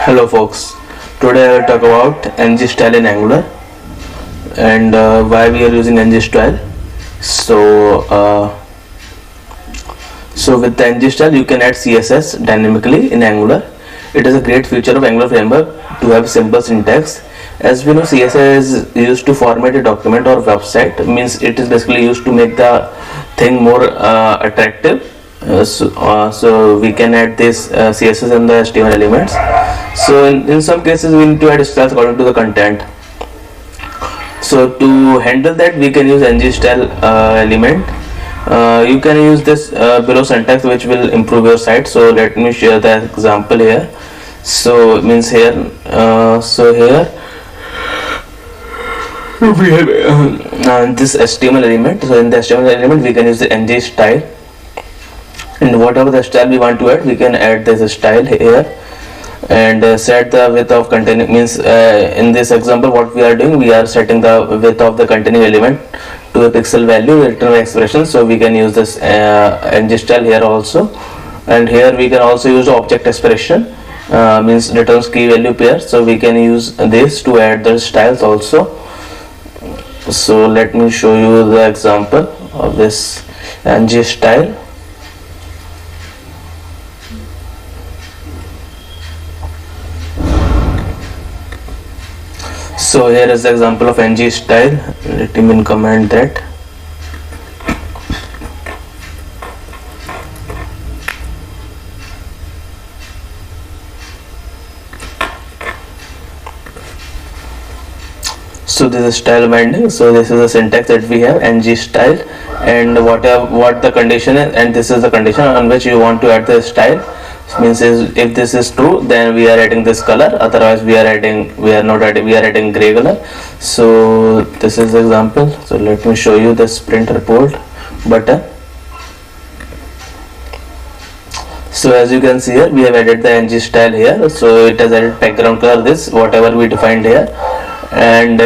Hello folks, today I will talk about ngstyle in Angular and why we are using ngstyle. So with the ngstyle you can add CSS dynamically in Angular. It is a great feature of Angular framework to have simple syntax. As we know, CSS is used to format a document or website, means it is basically used to make the thing more attractive. So we can add this CSS in the HTML elements. So in some cases we need to add styles according to the content. So to handle that we can use ngstyle element. You can use this below syntax which will improve your site. So let me share the example here. So means here here we have this HTML element. So in the HTML element we can use the ngstyle, and whatever the style we want to add we can add this style here and set the width of containing, means in this example what we are doing, we are setting the width of the containing element to a pixel value return by expression. So we can use this ngstyle here also, and here we can also use the object expression, means returns key value pair. So we can use this to add the styles also. So let me show you the example of this ngstyle. So here is the example of ngstyle. Let me comment that. So this is style binding. So this is the syntax that we have, ngstyle, and what the condition is, and this is the condition on which you want to add the style. Means if this is true, then we are adding this color, otherwise we are adding gray color. So this is the example. So let me show you this print report button. So as you can see here, we have added the ngstyle here. So it has added background color, this whatever we defined here, and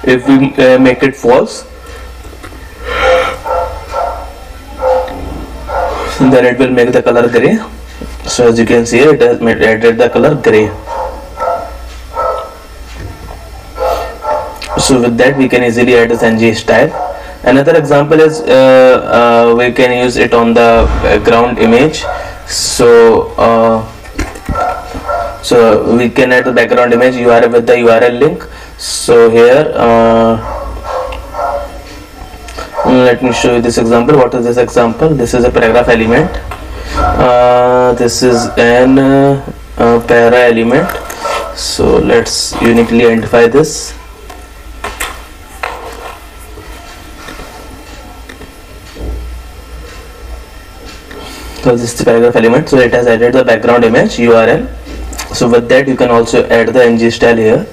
if we make it false, then it will make the color gray. So as you can see, it has added the color gray. So with that we can easily add this ngstyle. Another example is we can use it on the background image. So we can add the background image URL with the URL link. So here let me show you this example. What is this example? This is a paragraph element. This is an para element. So let's uniquely identify this. So this is the paragraph element. So it has added the background image URL. So with that you can also add the ngstyle here,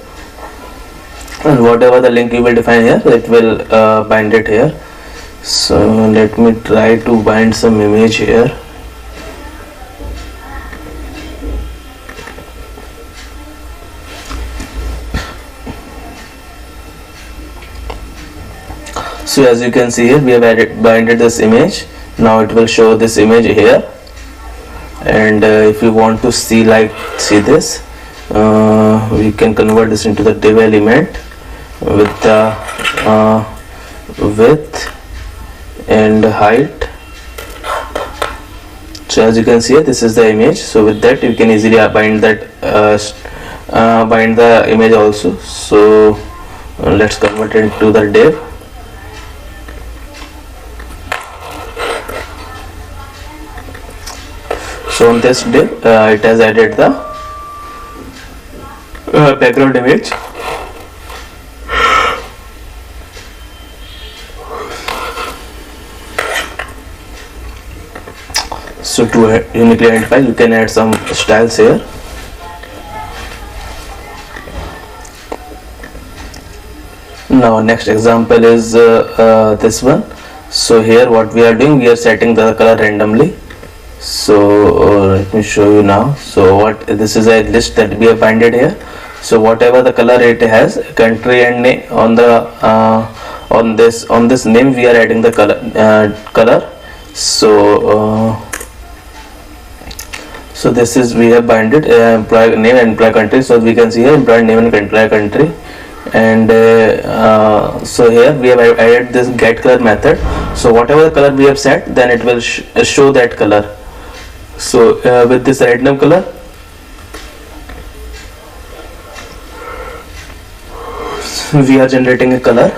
and whatever the link you will define here, it will bind it here. So let me try to bind some image here. So as you can see here, we have binded this image. Now it will show this image here, and if you want to see this, we can convert this into the div element with the width and height. So as you can see, this is the image. So with that you can easily bind the image also. So let's convert it into the div. So on this div, it has added the background image. So to uniquely identify, you can add some styles here. Now next example is this one. So here what we are doing, we are setting the color randomly. So let me show you now. So this is a list that we have binded here. So whatever the color it has, country and name, on this name we are adding the color. So this is, we have binded employee name and employee country. So we can see here employee name and employee country. And so here we have added this get color method. So whatever the color we have set, then it will show that color. So with this random color, we are generating a color.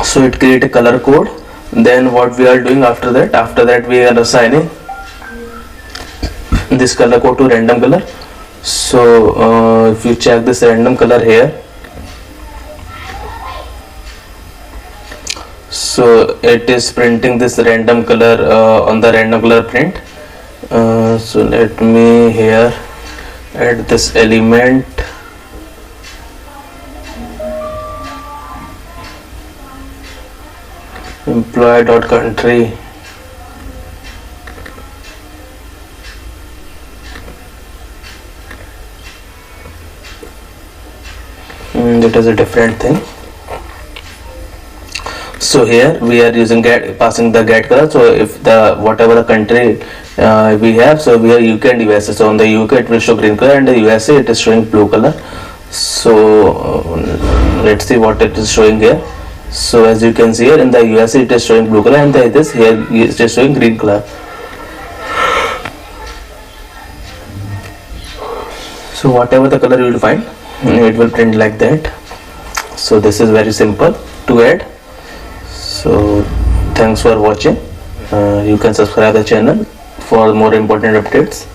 So it create a color code. Then what we are doing after that we are assigning this color code to random color. So if you check this random color here, so it is printing this random color on the random color print. So let me here add this element. Employee.country. It is a different thing. So here we are using passing the get color. So if the whatever the country we have, so we are UK and USA. So on the UK it will show green color, and the USA it is showing blue color. So let's see what it is showing here. So as you can see here, in the USA it is showing blue color, and this here it is showing green color. So whatever the color you will find, it will print like that. So this is very simple to add. So thanks for watching. You can subscribe the channel for more important updates.